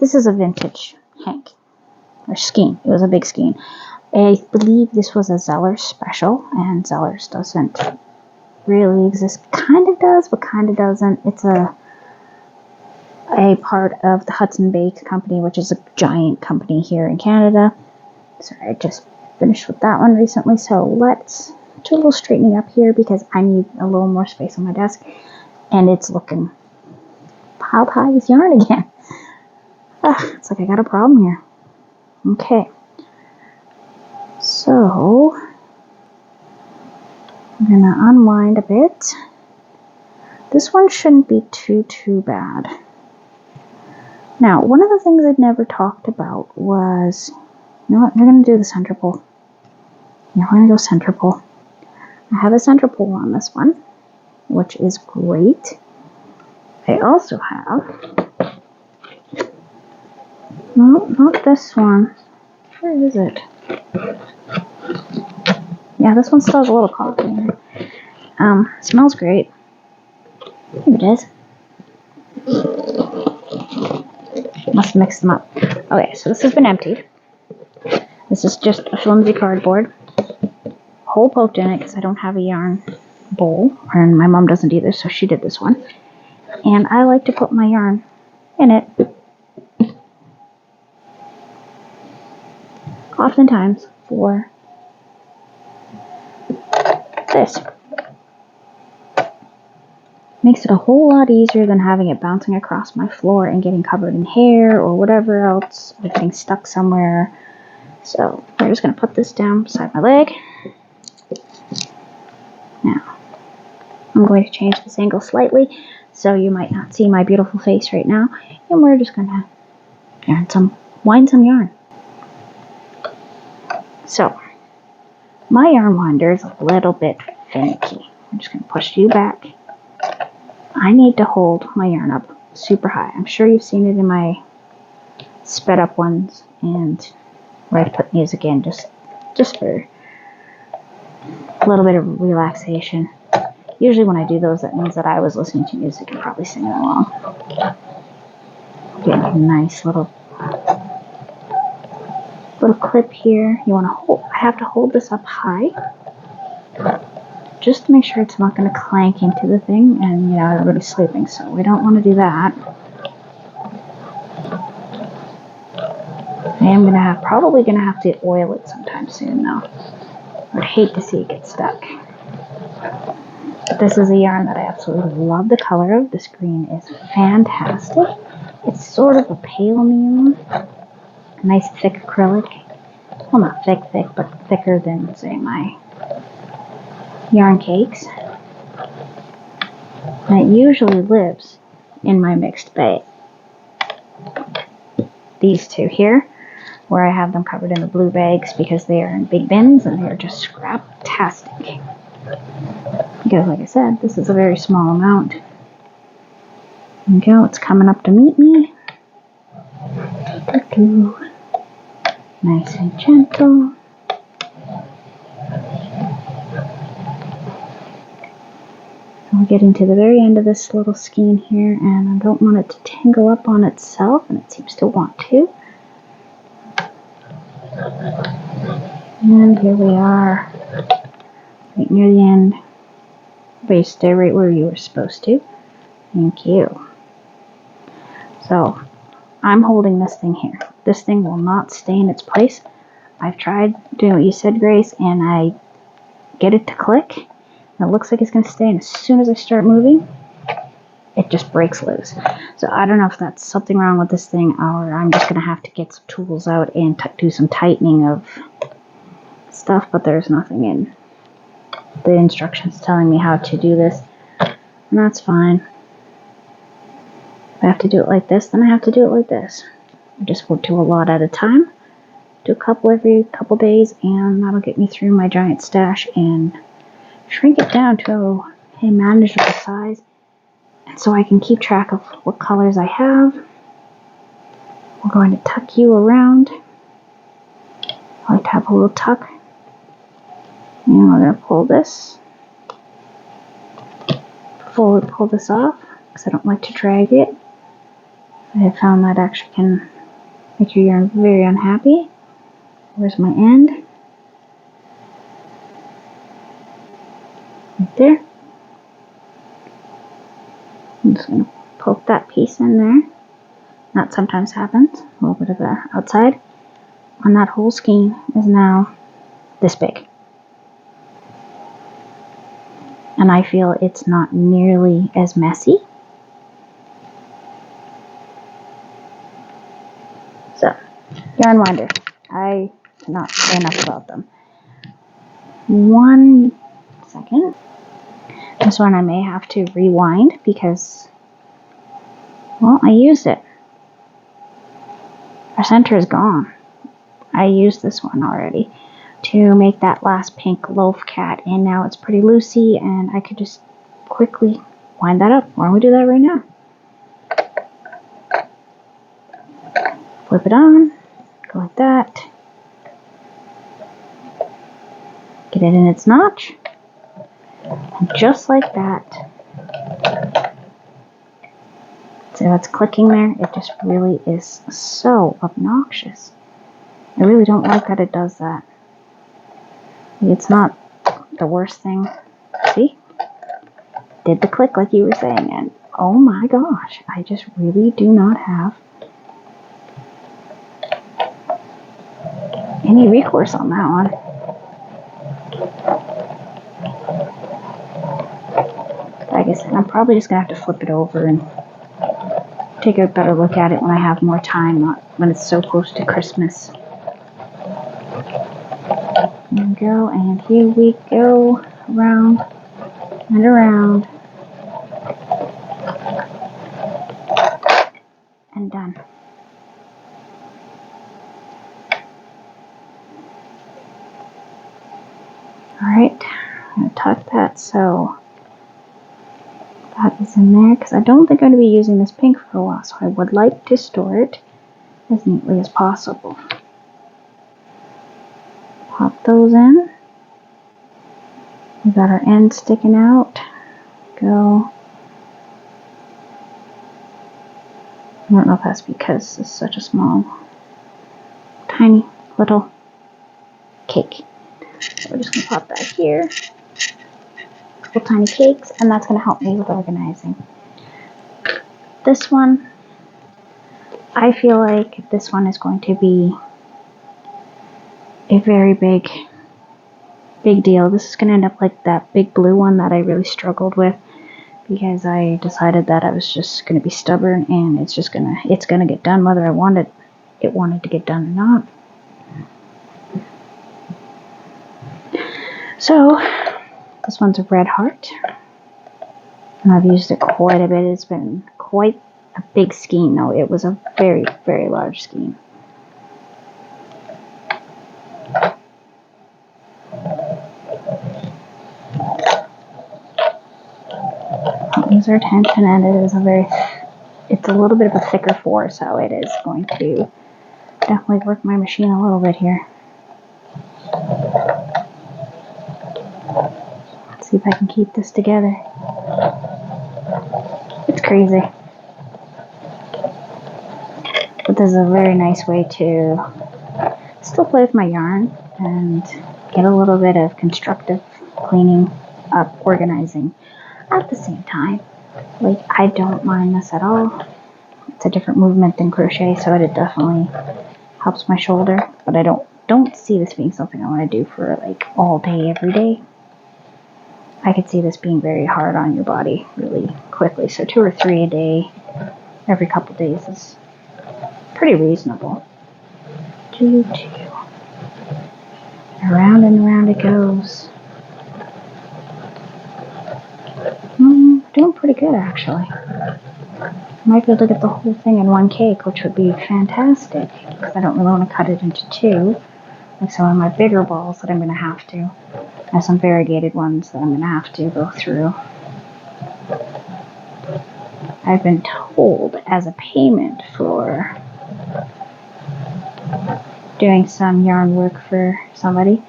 This is a vintage hank, or skein. It was a big skein. I believe this was a Zellers special, and Zellers doesn't really exist. Kind of does, but kind of doesn't. It's a part of the Hudson Bay Company, which is a giant company here in Canada. Sorry, I just finished with that one recently, so let's do a little straightening up here because I need a little more space on my desk, and it's looking piled high with yarn again. It's like I got a problem here. Okay, so I'm gonna unwind a bit. This one shouldn't be too bad. Now, one of the things I'd never talked about was, you know what, we're gonna do the center pull. Yeah, we're gonna go center pull. I have a center pull on this one, which is great. I also have, no, not this one. Where is it? Yeah, this one still has a little coffee in it. Smells great. Here it is. Must mix them up. Okay, so this has been emptied. This is just a flimsy cardboard. Hole poked in it because I don't have a yarn bowl, and my mom doesn't either, so she did this one. And I like to put my yarn in it. Oftentimes for this. Makes it a whole lot easier than having it bouncing across my floor and getting covered in hair or whatever else, or getting stuck somewhere. So I'm just going to put this down beside my leg. Now, I'm going to change this angle slightly so you might not see my beautiful face right now, and we're just going to wind some yarn. So, my yarn winder is a little bit finicky. I'm just going to push you back. I need to hold my yarn up super high. I'm sure you've seen it in my sped up ones, and where I put music in just for a little bit of relaxation. Usually when I do those, that means that I was listening to music and probably singing along. Get a nice little clip here. You want to hold. I have to hold this up high, just to make sure it's not going to clank into the thing, and you know everybody's sleeping, so we don't want to do that. I am probably gonna have to oil it sometime soon though. I'd hate to see it get stuck. This is a yarn that I absolutely love the color of. This green is fantastic. It's sort of a pale neon. A nice thick acrylic. Well, not thick, but thicker than, say, my yarn cakes. And it usually lives in my mixed bag. These two here, where I have them covered in the blue bags because they are in big bins and they are just scrap-tastic. Because, like I said, this is a very small amount. There we go, it's coming up to meet me. Nice and gentle. So we're getting to the very end of this little skein here, and I don't want it to tangle up on itself, and it seems to want to. And here we are, right near the end. Everybody stay right where you were supposed to. Thank you. So, I'm holding this thing here. This thing will not stay in its place. I've tried doing what you said, Grace, and I get it to click, and it looks like it's going to stay, and as soon as I start moving, it just breaks loose. So I don't know if that's something wrong with this thing, or I'm just going to have to get some tools out and do some tightening of stuff, but there's nothing in the instructions telling me how to do this, and that's fine. If I have to do it like this, then I have to do it like this. I just will do a lot at a time, do a couple every couple days, and that'll get me through my giant stash and shrink it down to a manageable size, and so I can keep track of what colors I have. We're going to tuck you around. I like to have a little tuck. And we're going to pull this. Pull this off, because I don't like to drag it. I have found that actually can Make sure you're very unhappy. Where's my end? Right there. I'm just going to poke that piece in there. That sometimes happens. A little bit of the outside. And that whole skein is now this big. And I feel it's not nearly as messy. So, yarn winders. I cannot say enough about them. 1 second. This one I may have to rewind because, well, I used it. Our center is gone. I used this one already to make that last pink loaf cat, and now it's pretty loosey, and I could just quickly wind that up. Why don't we do that right now? Flip it on, go like that. Get it in its notch, and just like that. See how it's clicking there? It just really is so obnoxious. I really don't like that it does that. It's not the worst thing. See? Did the click like you were saying, and oh my gosh, I just really do not have any recourse on that one. Like I said, I'm probably just going to have to flip it over and take a better look at it when I have more time, not when it's so close to Christmas. There we go, and here we go, around and around, and done. Alright, I'm going to tuck that so that is in there, because I don't think I'm going to be using this pink for a while, so I would like to store it as neatly as possible. Pop those in. We've got our end sticking out. Go. I don't know if that's because it's such a small, tiny little cake. So we're just going to pop that here. A couple tiny cakes, and that's going to help me with organizing. This one, I feel like this one is going to be a very big deal. This is going to end up like that big blue one that I really struggled with, because I decided that I was just going to be stubborn, and it's going to get done whether I wanted to get done or not. So this one's a red heart, and I've used it quite a bit. It's been quite a big skein, though. It was a very, very large skein. Use our tension, and it's a little bit of a thicker 4, so it is going to definitely work my machine a little bit here. Let's see if I can keep this together. It's crazy. But this is a very nice way to still play with my yarn and get a little bit of constructive cleaning up, organizing at the same time. Like, I don't mind this at all. It's a different movement than crochet, so it definitely helps my shoulder, but I don't see this being something I want to do for like all day, every day. I could see this being very hard on your body really quickly, so 2 or 3 a day, every couple days is pretty reasonable. 2, 2. Around and around it goes. Doing pretty good, actually. Might be able to get the whole thing in one cake, which would be fantastic, because I don't really want to cut it into 2, like some of my bigger balls that I'm going to have to. I have some variegated ones that I'm going to have to go through. I've been told, as a payment for doing some yarn work for somebody,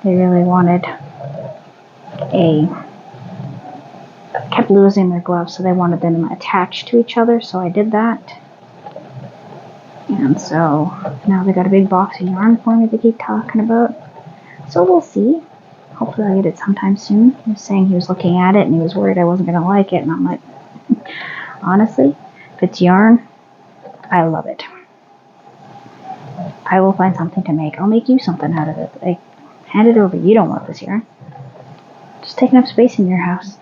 they really wanted kept losing their gloves, so they wanted them attached to each other, so I did that. And And so now they got a big box of yarn for me to keep talking about. So we'll see. Hopefully I'll get it sometime soon. He was saying he was looking at it and he was worried I wasn't going to like it. And I'm like, honestly, if it's yarn, I love it. I will find something to make. I'll make you something out of it. Like, hand it over. You don't want this yarn. Just taking up space in your house.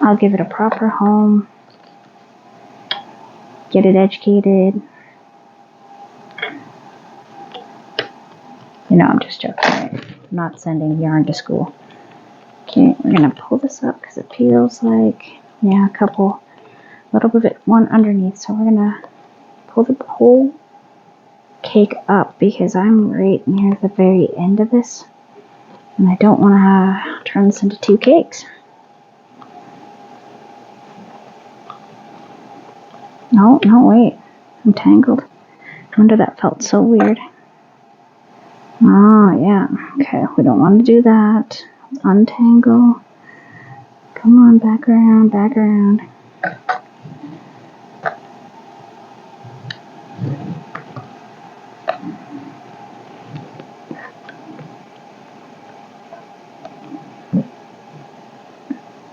I'll give it a proper home. Get it educated. You know, I'm just joking. Right? I'm not sending yarn to school. Okay, we're going to pull this up because it feels like, yeah, a little bit, one underneath. So we're going to pull the whole cake up because I'm right near the very end of this. And I don't want to turn this into 2 cakes. No, wait. I'm tangled. I wonder that felt so weird. Oh, yeah. Okay, we don't want to do that. Let's untangle. Come on, back around, back around.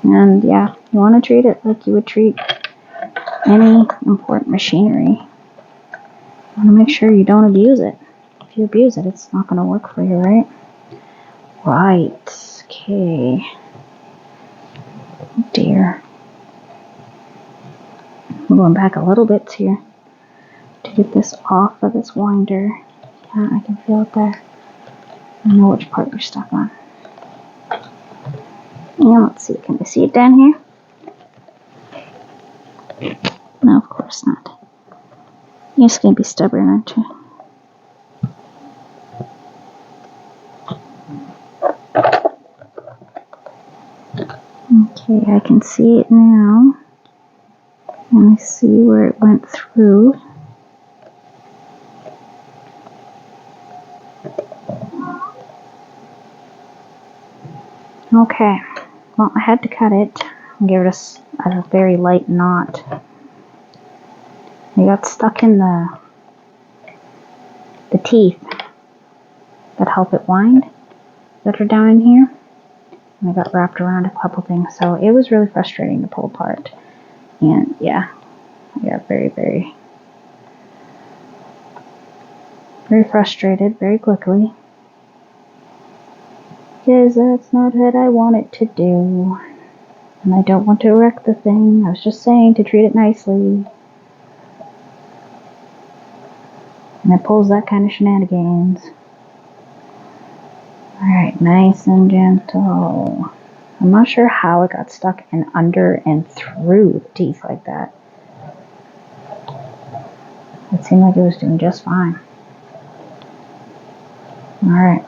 And yeah, you want to treat it like you would treat any important machinery. You want to make sure you don't abuse it. If you abuse it, it's not going to work for you, right? Right. Okay. Oh dear. I'm going back a little bit here to get this off of this winder. Yeah, I can feel it there. I know which part you're stuck on. Yeah, let's see. Can you see it down here? No, of course not. You're just going to be stubborn, aren't you? Okay, I can see it now. And I see where it went through. Okay, well, I had to cut it and give it a very light knot. It got stuck in the teeth that help it wind that are down in here. And I got wrapped around a couple things, so it was really frustrating to pull apart. And yeah, I got very, very, very frustrated very quickly. Because that's not what I want it to do. And I don't want to wreck the thing. I was just saying to treat it nicely. And it pulls that kind of shenanigans. Alright, nice and gentle. I'm not sure how it got stuck in under and through the teeth like that. It seemed like it was doing just fine. Alright.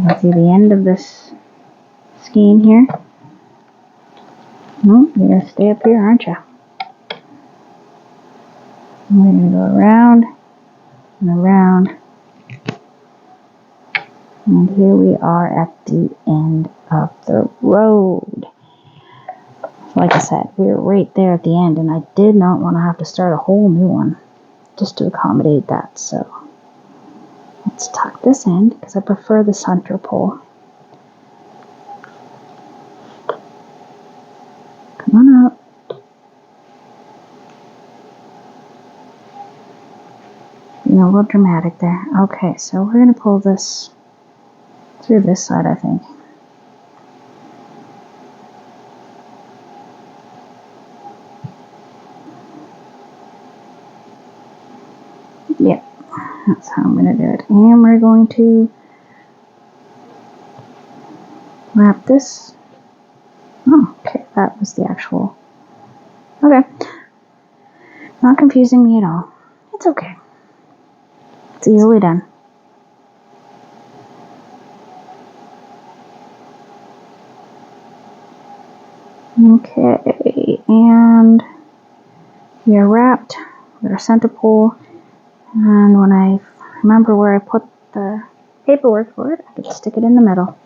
Let's see the end of this skein here. Nope, you're going to stay up here, aren't you? We're going to go around and around. And here we are at the end of the road. Like I said, we were right there at the end, and I did not want to have to start a whole new one just to accommodate that. So let's tuck this in because I prefer the center pole. Come on up. You know, a little dramatic there. Okay, so we're going to pull this through this side, I think. Yep, that's how I'm going to do it. And we're going to wrap this. Oh, okay, that was the actual. Okay. Not confusing me at all. It's okay. It's easily done. Okay, and we are wrapped with our center pole. And when I remember where I put the paperwork for it, I could stick it in the middle.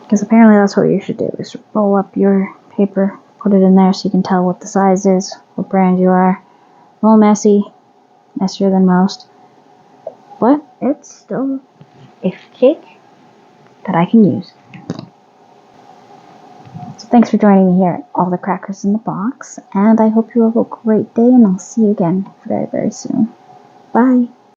Because apparently that's what you should do, is roll up your paper put it in there so you can tell what the size is, what brand you are. A little messy, messier than most, but it's still a cake that I can use. So thanks for joining me here at All the Crackers in the Box, and I hope you have a great day, and I'll see you again very, very soon. Bye!